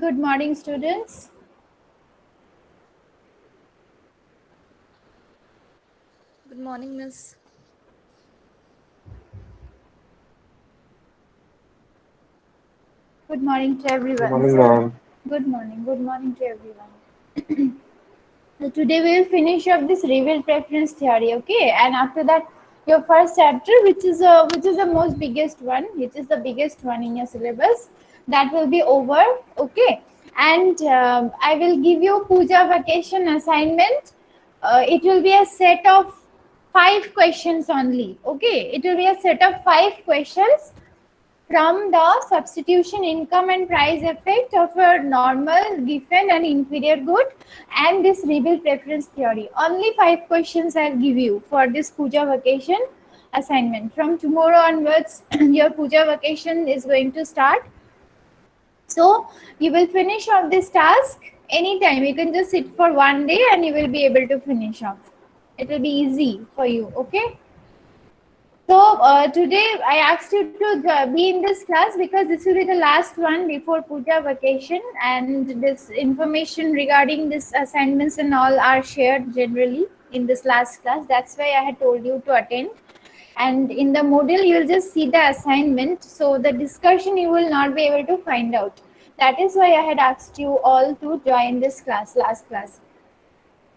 Good morning, students. Good morning, Miss. Good morning to Good everyone. morning, So, ma'am. good morning. Good morning to everyone. So today we will finish up this revealed preference theory, okay? And after that, your first chapter, which is the most biggest one, which is the biggest one in your syllabus, that will be over, okay? And I will give you puja vacation assignment. It will be a set of 5 questions only, okay? It will be a set of 5 questions from the substitution income and price effect of a normal, given and inferior good and this rebuild preference theory. Only 5 questions I'll give you for this puja vacation assignment. From tomorrow onwards, your puja vacation is going to start. So you will finish off this task anytime. You can just sit for one day and you will be able to finish off. It will be easy for you, okay? So today I asked you to be in this class because this will be the last one before puja vacation, and this information regarding this assignments and all are shared generally in this last class. That's why I had told you to attend. And in the Moodle, you will just see the assignment. So the discussion you will not be able to find out. That is why I had asked you all to join this class, last class.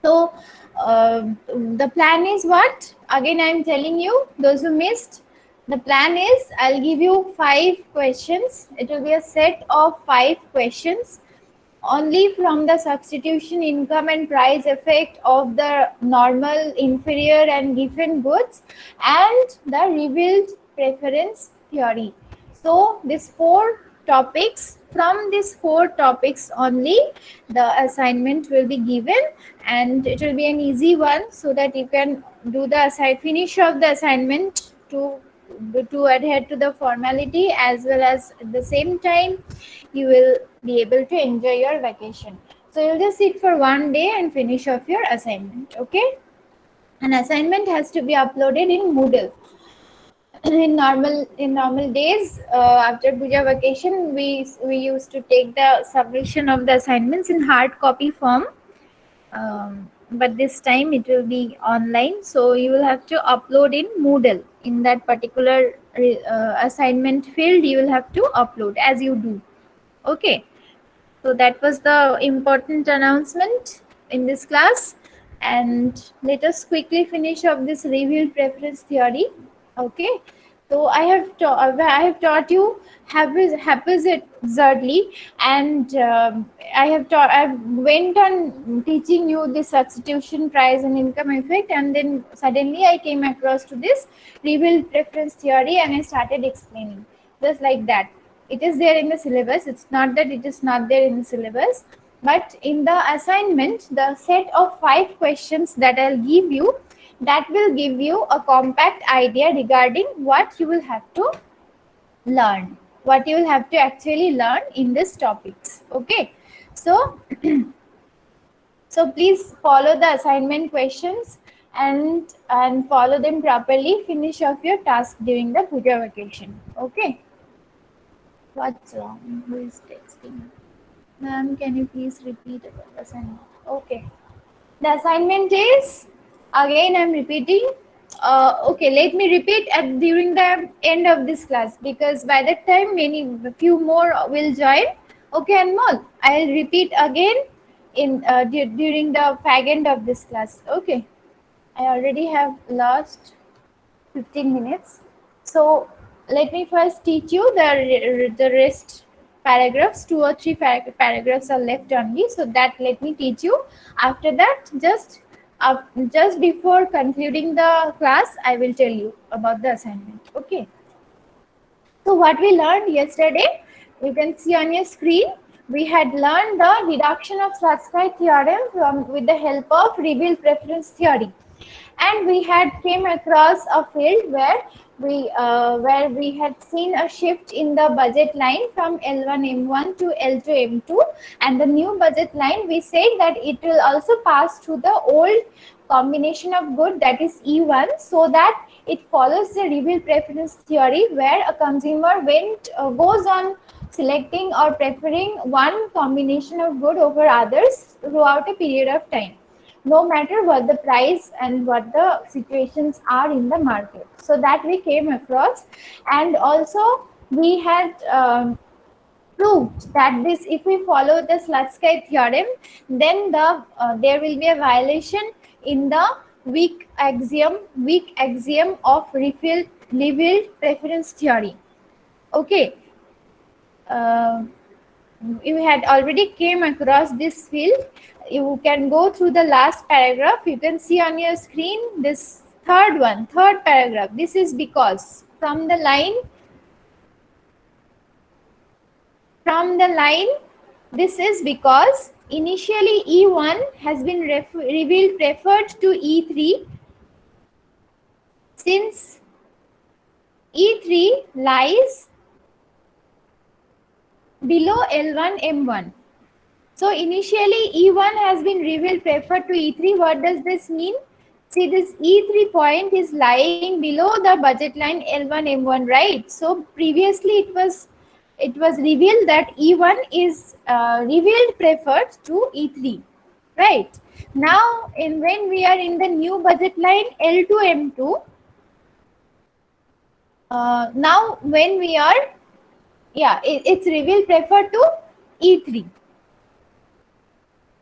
So the plan is what? Again, I am telling you, those who missed, the plan is I'll give you 5 questions. It will be a set of 5 questions only from the substitution income and price effect of the normal, inferior and given goods and the revealed preference theory. So these 4 topics, from these 4 topics only the assignment will be given, and it will be an easy one so that you can do the finish of the assignment to adhere to the formality, as well as at the same time you will be able to enjoy your vacation. So you'll just sit for one day and finish off your assignment, okay? An assignment has to be uploaded in Moodle. In normal days, after puja vacation, we used to take the submission of the assignments in hard copy form, but this time it will be online, so you will have to upload in Moodle. In that particular assignment field, you will have to upload as you do, okay? So that was the important announcement in this class, and let us quickly finish up this revealed preference theory. Okay, so I have taught you haphazardly, and I went on teaching you the substitution price and income effect, and then suddenly I came across to this revealed preference theory, and I started explaining just like that. It is there in the syllabus. It's not that it is not there in the syllabus, but in the assignment, the set of 5 questions that I'll give you, that will give you a compact idea regarding what you will have to learn, what you will have to actually learn in these topics. Okay, so so please follow the assignment questions and follow them properly. Finish off your task during the puja vacation. Okay. What's wrong? Who is texting? Ma'am, can you please repeat about the assignment? Okay. The assignment is, again I'm repeating. Okay, let me repeat during the end of this class, because by that time few more will join. Okay, Anmol, I'll repeat again in during the fag end of this class. Okay, I already have lost 15 minutes. So let me first teach you the rest paragraphs. 2 or 3 paragraphs are left only. So that let me teach you. After that, just before concluding the class, I will tell you about the assignment. Okay. So what we learned yesterday, you can see on your screen, we had learned the deduction of Stutsky theorem with the help of revealed preference theory, and we had came across a field where we had seen a shift in the budget line from L1M1 to L2M2, and the new budget line, we said that it will also pass through the old combination of good, that is E1, so that it follows the revealed preference theory, where a consumer goes on selecting or preferring one combination of good over others throughout a period of time, no matter what the price and what the situations are in the market. So that we came across, and also we had proved that this, if we follow the Slutsky theorem, then there will be a violation in the weak axiom of revealed preference theory. Okay, uh, you had already came across this field. You can go through the last paragraph. You can see on your screen this third paragraph. This is because from the line, this is because initially E1 has been revealed preferred to E3 since E3 lies below L1 M1. So initially E1 has been revealed preferred to E3. What does this mean? See, this E3 point is lying below the budget line L1 M1, right? So previously it was revealed that E1 is revealed preferred to E3, right? Now when we are in the new budget line L2 M2, now when we are, it's revealed preferred to E3.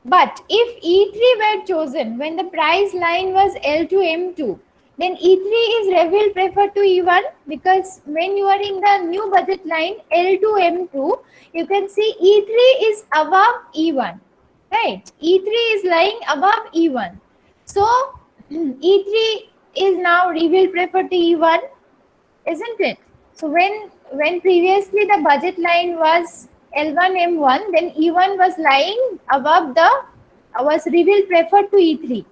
But if E3 were chosen when the price line was L2 M2, then E3 is revealed preferred to E1, because when you are in the new budget line L2 M2, you can see E3 is above E1, right? E3 is lying above E1. So E3 is now revealed preferred to E1, isn't it? So when previously the budget line was L1 M1, then E1 was lying above was revealed preferred to E3.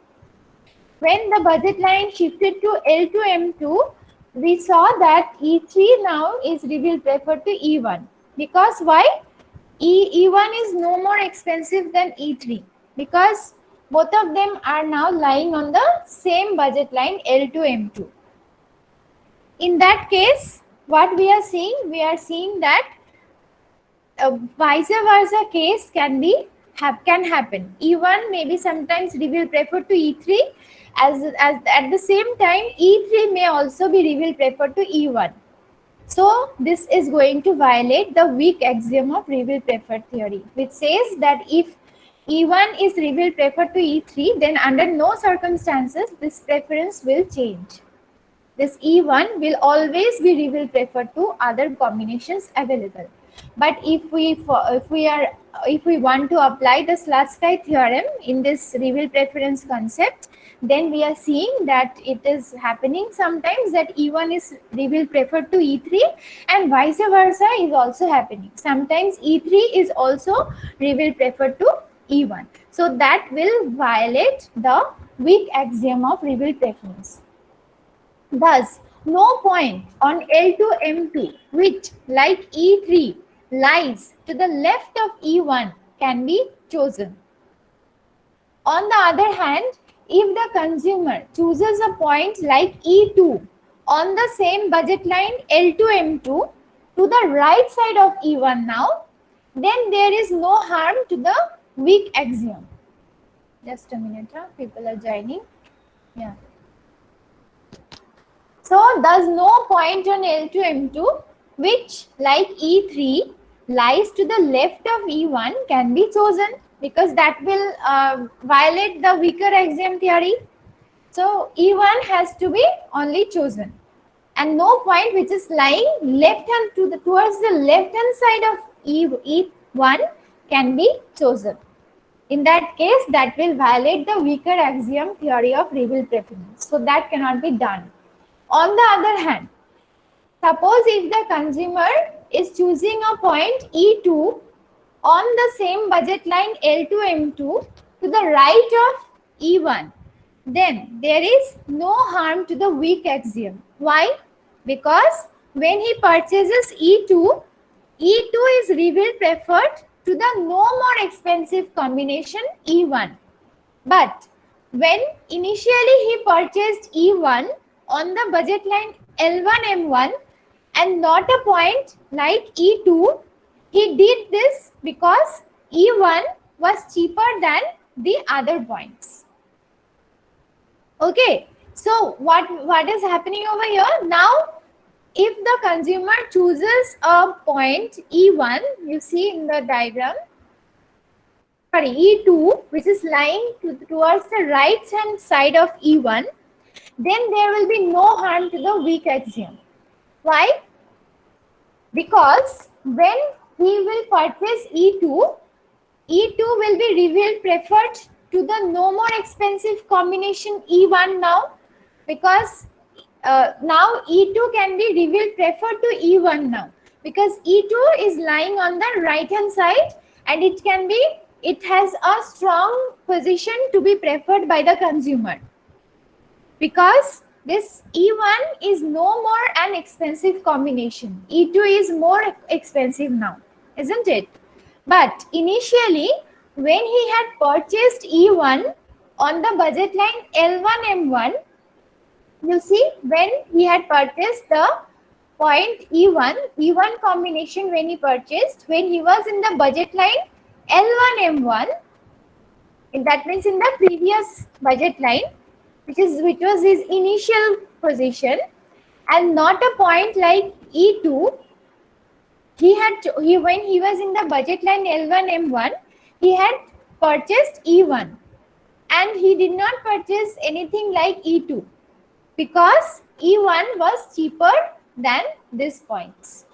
When the budget line shifted to L2 M2, we saw that E3 now is revealed preferred to E1. Because why? E1 is no more expensive than E3, because both of them are now lying on the same budget line L2 M2. In that case, what we are seeing that vice versa case can happen. E1 may be sometimes revealed preferred to E3, as at the same time E3 may also be revealed preferred to E1. So this is going to violate the weak axiom of revealed preferred theory, which says that if E1 is revealed preferred to E3, then under no circumstances this preference will change. This E1 will always be revealed preferred to other combinations available. But if we want to apply the Slutsky theorem in this revealed preference concept, then we are seeing that it is happening sometimes that E1 is revealed preferred to E3, and vice versa is also happening. Sometimes E3 is also revealed preferred to E1. So that will violate the weak axiom of revealed preference. Thus, no point on L2 M2 which, like E3, lies to the left of E1 can be chosen. On the other hand, if the consumer chooses a point like E2 on the same budget line L2 M2 to the right side of E1 now, then there is no harm to the weak axiom. Just a minute, people are joining. Yeah. So thus no point on L2 M2 which, like E3, lies to the left of E1 can be chosen, because that will violate the weaker axiom theory. So E1 has to be only chosen, and no point which is lying towards the left hand side of E1 can be chosen. In that case, that will violate the weaker axiom theory of revealed preference. So that cannot be done. On the other hand, suppose if the consumer is choosing a point E2 on the same budget line L2 M2 to the right of E1, then there is no harm to the weak axiom. Why? Because when he purchases E2 is revealed preferred to the no more expensive combination E1. But when initially he purchased E1 on the budget line L1 M1 and not a point like E2, He did this because E1 was cheaper than the other points. Okay, so what is happening over here? Now, if the consumer chooses a point E1, you see in the diagram, sorry, E2, which is lying towards the right hand side of E1, then there will be no harm to the weak axiom. Why? Because when he will purchase E2, E2 will be revealed preferred to the no more expensive combination E1 now, because now E2 can be revealed preferred to E1 now, because E2 is lying on the right hand side and it has a strong position to be preferred by the consumer, because this E1 is no more an expensive combination. E2 is more expensive now, isn't it? But initially, when he had purchased E1 on the budget line L1M1, you see, when he had purchased the point E1 combination, when he purchased, when he was in the budget line L1M1, that means in the previous budget line, which was his initial position, and not a point like E2. When he was in the budget line L1M1, he had purchased E1, and he did not purchase anything like E2 because E1 was cheaper than these points.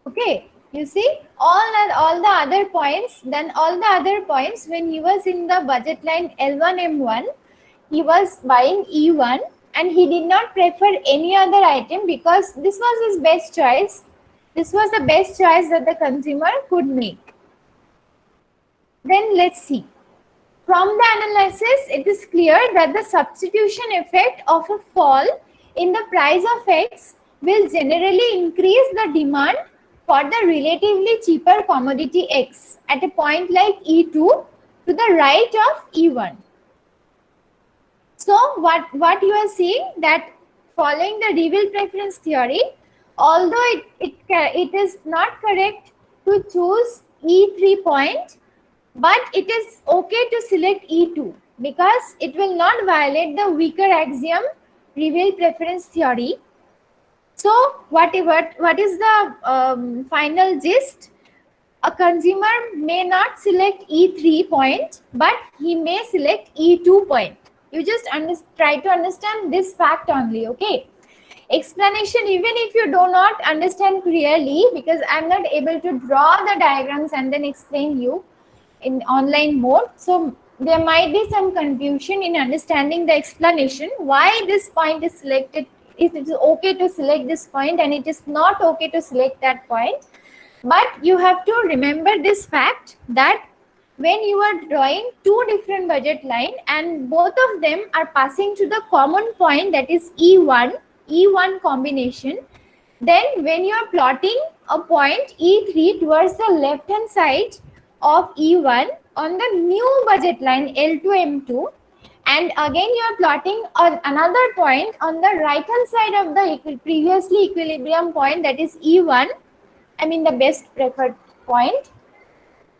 Okay, you see all the other points, when he was in the budget line L1M1, he was buying E1 and he did not prefer any other item because this was his best choice. This was the best choice that the consumer could make. Then let's see. From the analysis, it is clear that the substitution effect of a fall in the price of X will generally increase the demand for the relatively cheaper commodity X at a point like E2 to the right of E1. So what you are seeing, that following the reveal preference theory, although it is not correct to choose E3 point, but it is okay to select E2 because it will not violate the weaker axiom reveal preference theory. So what is the final gist? A consumer may not select E3 point, but he may select E2 point. You just try to understand this fact only, okay? Explanation, even if you do not understand clearly, because I'm not able to draw the diagrams and then explain you in online mode, so there might be some confusion in understanding the explanation why this point is selected. It is okay to select this point and it is not okay to select that point. But you have to remember this fact that when you are drawing two different budget line and both of them are passing to the common point, that is E1 combination, then when you are plotting a point E3 towards the left hand side of E1 on the new budget line L2M2, and again you are plotting another point on the right hand side of the previously equilibrium point, that is E1, I mean the best preferred point,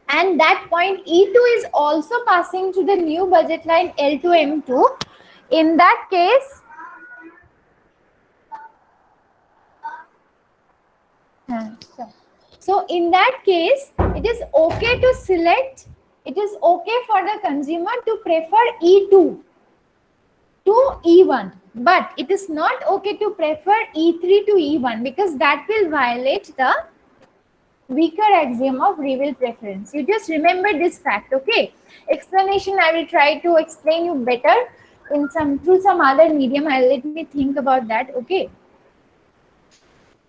and that point E2 is also passing to the new budget line L2M2. In that case, so in that case, it is okay to select, it is okay for the consumer to prefer E2 to E1, but it is not okay to prefer E3 to E1 because that will violate the weaker axiom of reveal preference. You just remember this fact, okay? Explanation I will try to explain you better in through some other medium. Let me think about that, okay?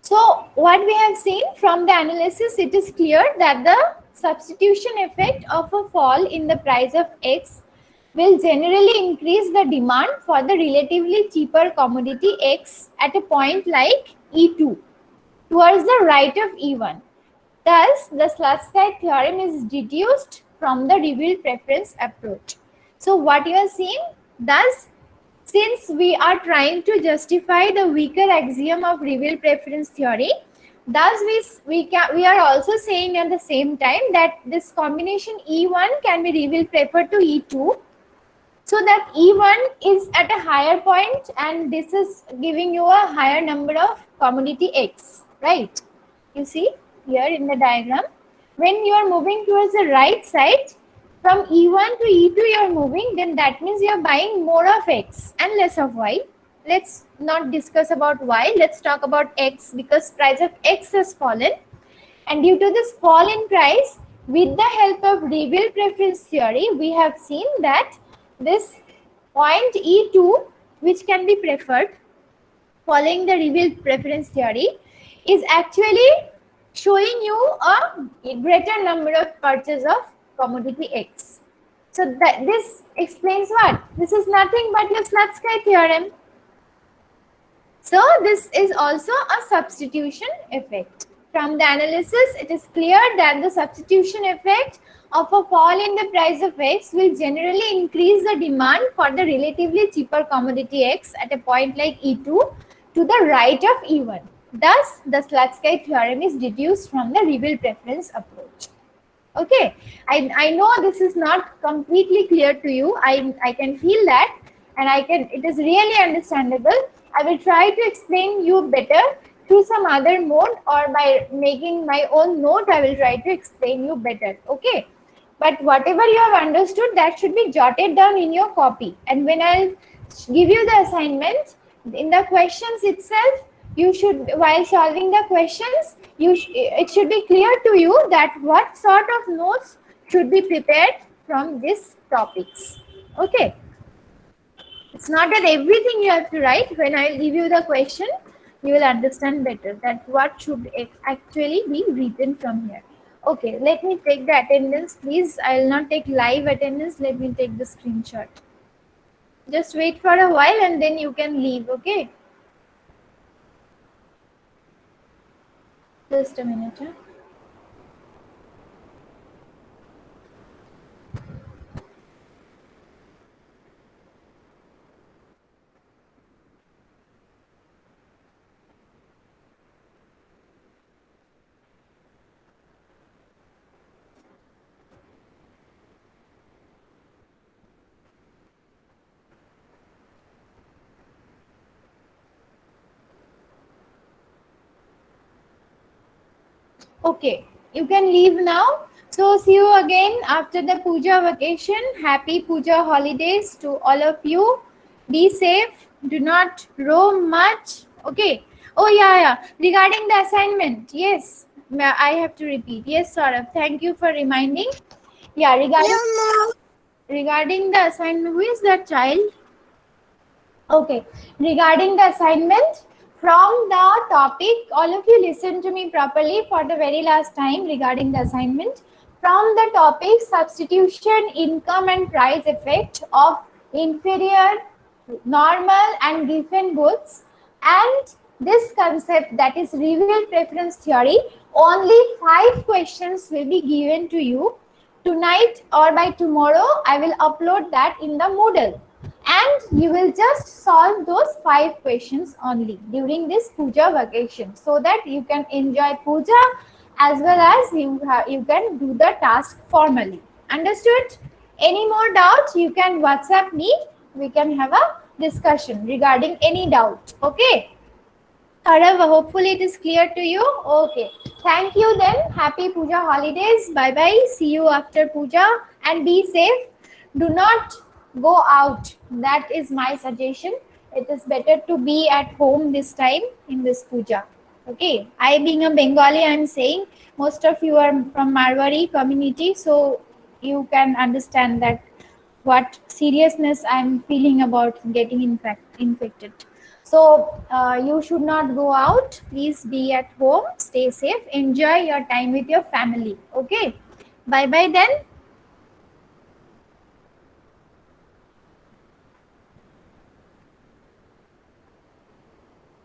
So what we have seen from the analysis, it is clear that the substitution effect of a fall in the price of X will generally increase the demand for the relatively cheaper commodity X at a point like E2 towards the right of E1. Thus, the Stutsky theorem is deduced from the revealed preference approach. So what you are seeing, thus Since we are trying to justify the weaker axiom of revealed preference theory, thus we are also saying at the same time that this combination E1 can be revealed preferred to E2, so that E1 is at a higher point and this is giving you a higher number of commodity X, right? You see here in the diagram, when you are moving towards the right side, from E1 to E2 you are moving, then that means you are buying more of X and less of Y. Let's not discuss about Y, let's talk about X, because price of X has fallen. And due to this fall in price, with the help of revealed preference theory, we have seen that this point E2, which can be preferred following the revealed preference theory, is actually showing you a greater number of purchase of commodity X. So that this explains what? This is nothing but your Stutsky theorem. So this is also a substitution effect. From the analysis, it is clear that the substitution effect of a fall in the price of X will generally increase the demand for the relatively cheaper commodity X at a point like E2 to the right of E1. Thus, the Stutsky theorem is deduced from the revealed preference approach. Okay, I know this is not completely clear to you. I can feel that, and it is really understandable. I will try to explain you better through some other mode, or by making my own note. I will try to explain you better. Okay, but whatever you have understood, that should be jotted down in your copy, and when I'll give you the assignment in the questions itself, you should, while solving the questions, it should be clear to you that what sort of notes should be prepared from these topics. Okay, it's not that everything you have to write. When I give you the question, you will understand better that what should actually be written from here. Okay, let me take the attendance, please. I will not take live attendance. Let me take the screenshot. Just wait for a while and then you can leave. Okay, just a minute. Huh? Okay, you can leave now. So see you again after the puja vacation. Happy puja holidays to all of you. Be safe. Do not roam much. Okay. Oh yeah. Regarding the assignment, yes, I have to repeat. Yes, Saurabh. Thank you for reminding. Yeah, regarding the assignment, who is that child? Okay, regarding the assignment, from the topic, all of you listen to me properly for the very last time regarding the assignment. From the topic substitution, income and price effect of inferior, normal and Giffen goods, and this concept, that is revealed preference theory, only 5 questions will be given to you. Tonight or by tomorrow, I will upload that in the Moodle, and you will just solve those 5 questions only during this puja vacation, so that you can enjoy puja as well as you can do the task formally. Understood? Any more doubts, you can WhatsApp me. We can have a discussion regarding any doubt. Okay, Arav, hopefully it is clear to you. Okay, thank you then. Happy puja holidays. Bye bye. See you after puja, and be safe. Do not go out. That is my suggestion. It is better to be at home this time in this puja. Okay, I being a Bengali, I am saying most of you are from Marwari community, so you can understand that what seriousness I'm feeling about getting infected. So you should not go out. Please be at home. Stay safe. Enjoy your time with your family. Okay. Bye bye then.